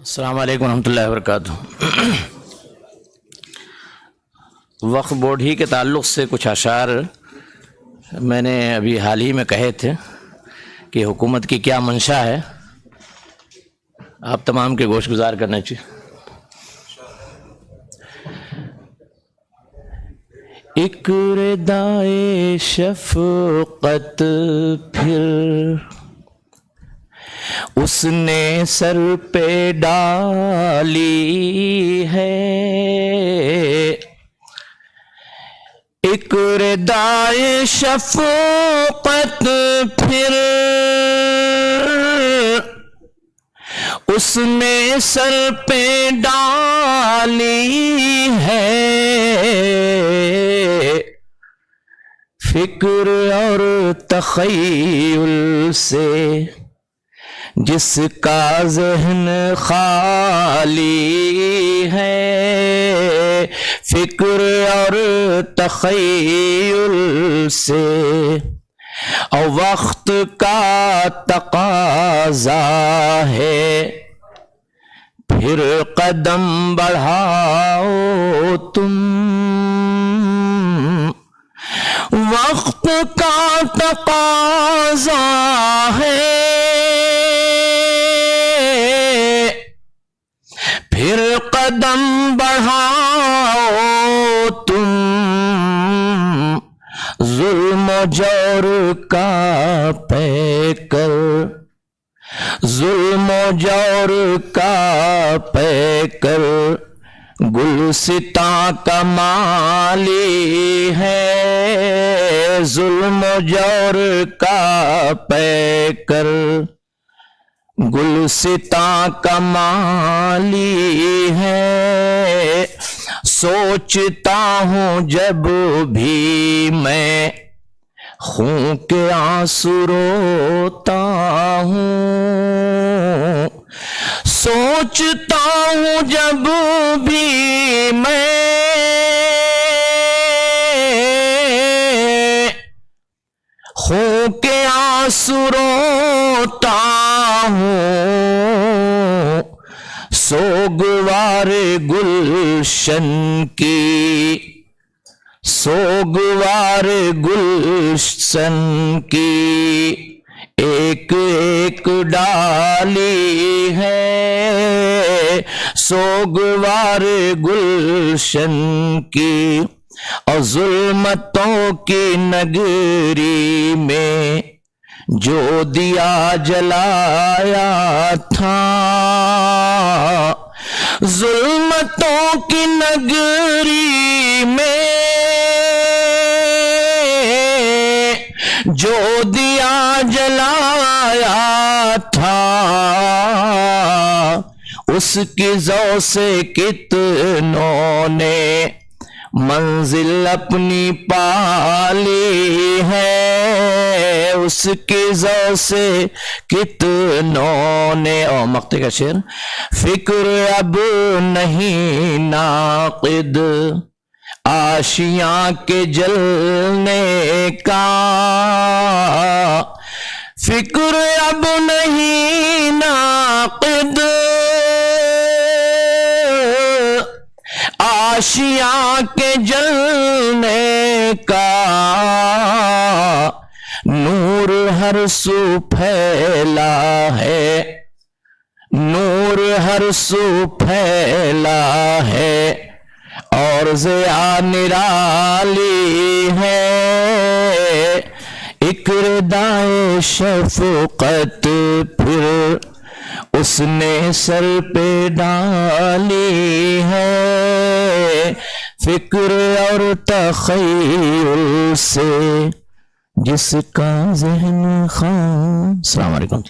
السلام علیکم ورحمۃ اللہ وبرکاتہ۔ وقف بورڈ ہی کے تعلق سے کچھ اشعار میں نے ابھی حال ہی میں کہے تھے کہ حکومت کی کیا منشا ہے، آپ تمام کے گوش گزار کرنا چاہیے۔ ایک ردائے شفقت پھر اس نے سر پہ ڈالی ہے، ایک ردائے شفقت پھر اس نے سر پہ ڈالی ہے، فکر اور تخیل سے جس کا ذہن خالی ہے، فکر اور تخیل سے اور وقت کا تقاضا ہے، پھر قدم بڑھاؤ تم، وقت کا تقاضا ہے، پھر قدم بڑھاؤ تم، ظلم و جور کا پیکر، ظلم و جور کا پیکر گلستاں کا مالی ہے، ظلم و جور کا پیکر گلستاں کا مالی ہے، سوچتا ہوں جب بھی میں خون کے آنسو روتا ہوں، سوچتا ہوں جب بھی میں خون کے آنسو روتا ہوں، سوگوار گلشن کی، سوگوار گلشن کی ایک ایک ڈالی ہے، سوگوار گلشن کی اور ظلمتوں کی نگری میں جو دیا جلایا تھا، ظلمتوں کی نگری میں جو دیا جلایا تھا، اس کی ضو سے کتنوں نے منزل اپنی پالی ہے، اس کی ضو سے کتنوں نے، اور مقطع کا شعر، فکر اب نہیں ناقد آشیاں کے جلنے کا، فکر اب نہیں ناقد آشیاں کے جلنے کا، نور ہر سو پھیلا ہے، نور ہر سو پھیلا ہے اور ضیاء نرالی ہے، ایک ردائے شفقت پھر اس نے سر پہ ڈالی ہے، فکر اور تخیل سے جس کا ذہن خالی۔ السلام علیکم۔